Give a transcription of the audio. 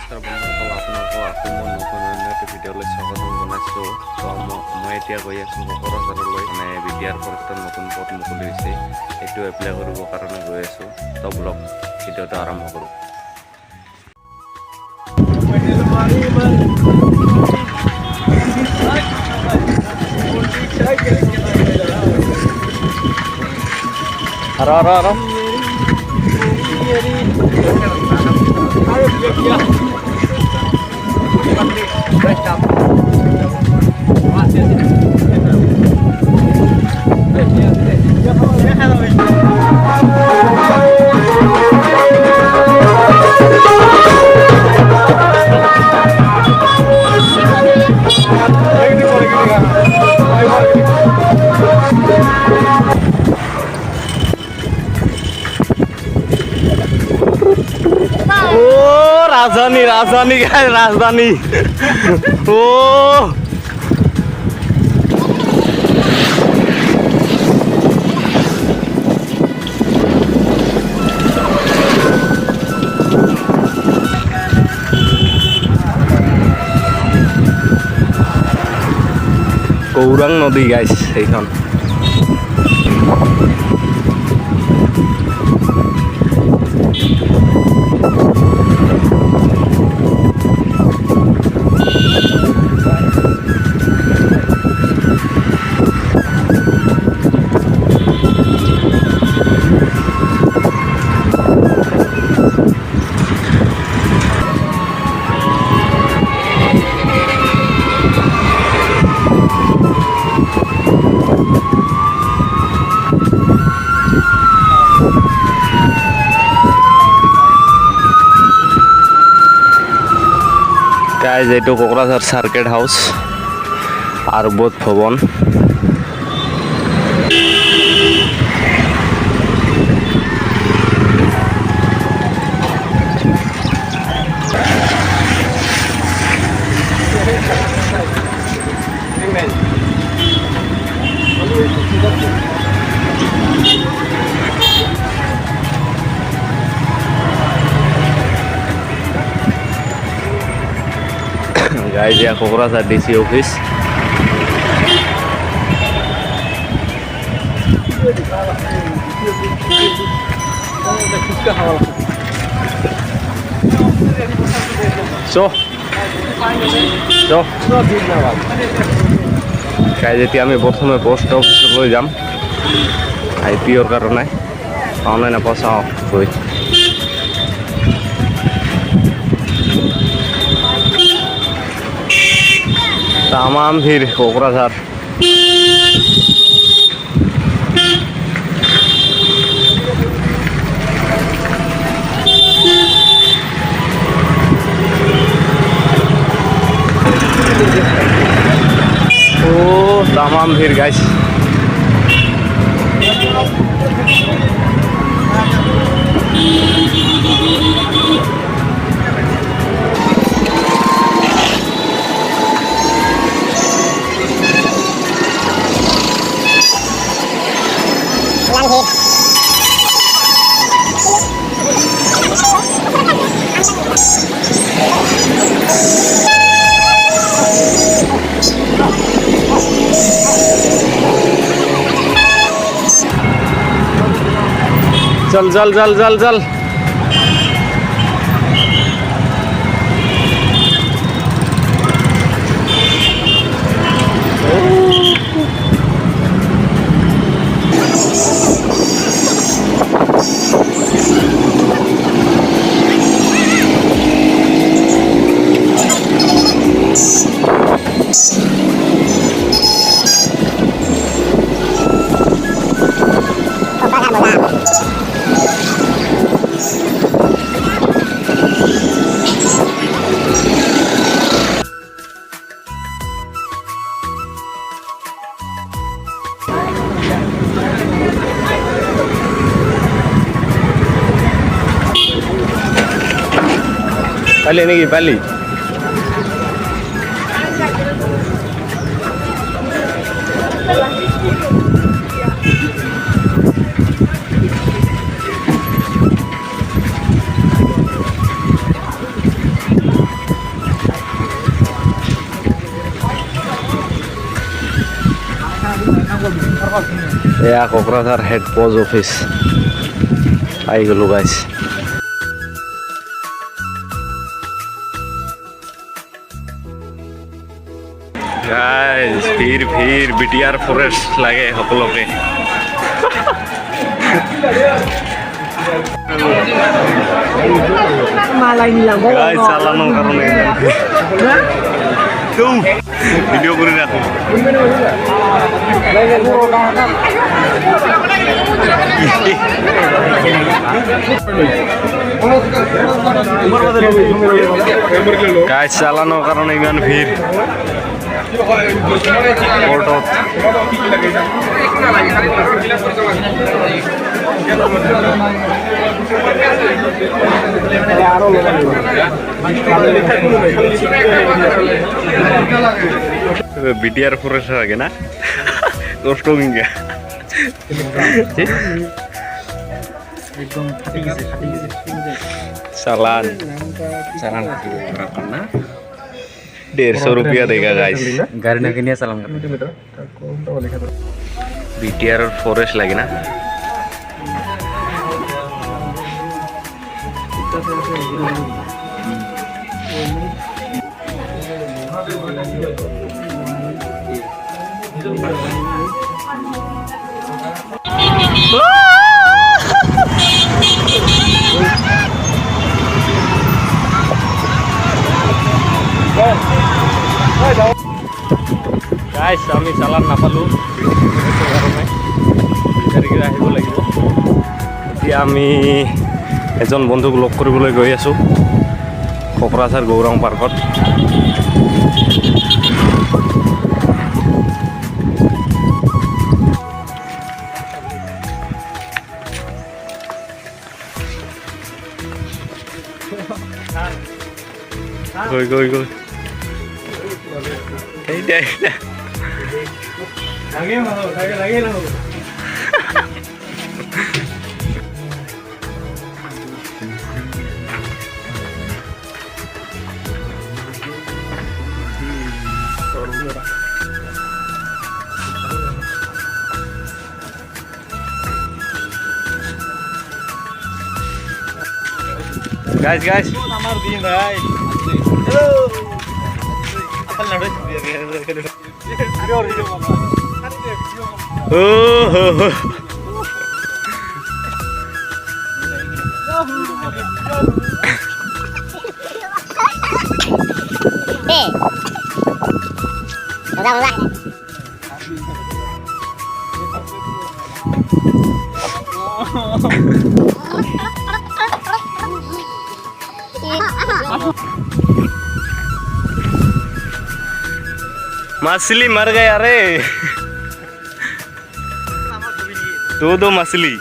নমস্কাৰ বন্ধুসকল, আপোনালোকক আকৌ মই নতুন এটা ভিডিঅ'লৈ স্বাগতম জনাইছোঁ। তো মই এতিয়া গৈ আছোঁ কোকৰাঝাৰলৈ, মানে বিদ্যাৰ ফৰেষ্টৰ নতুন পথ মুকলি হৈছে, সেইটো এপ্লাই কৰিবৰ কাৰণে গৈ আছোঁ। তো ব্লগ ভিডিঅ'টো আৰম্ভ কৰোঁ। राजधानी राजधानी क्या है राजधानी ओ গৌৰাং নদী গাইছ এইখন। গাইজ এইটো কোকৰাঝাৰ সাৰ্কিট হাউচ আৰু বোধ ভৱন। गाइज यहाँ कोकराझार डीसी ऑफिस। गाइज এতিয়া আমি প্ৰথমে পোষ্ট অফিচলৈ যাম IPOৰ কাৰণে। অনলাইন পচাওঁ গৈ तमाम भीड़ कोकराझार। ओ तमाम भीड़ गाइस। चल चल चल चल चल Balik lagi, balik. এয়া কোকৰাঝাৰ হেড পোষ্ট অফিচ আহি গ'লো গাইছ। গাইছ ভিৰ ভিৰ বিটিআৰ ফৰেষ্ট লাগে সকলোকে। গাইছ চালানৰ কাৰণে ভিডিও কৰি ৰাখো। গাইছ চালানৰ কাৰণে ইমান ভিৰ কোৰ্টত। বিটিআর ফরেস্ট লাগে না কষ্ট কিনকে চালান 150 रुपया देगा गाइस। गाड़ी ना किनिया चालान বিটিআর ফরেস্ট লাগে না। গাইছ আমি চালান নাপালো আহিব লাগিব। এতিয়া আমি এজন বন্ধুক লগ কৰিবলৈ গৈ আছোঁ কোকৰাঝাৰ গৌৰাং পাৰ্কত। গৈ এই দে guys আমার দিন ভাই मछली मर गया रे। दो मछली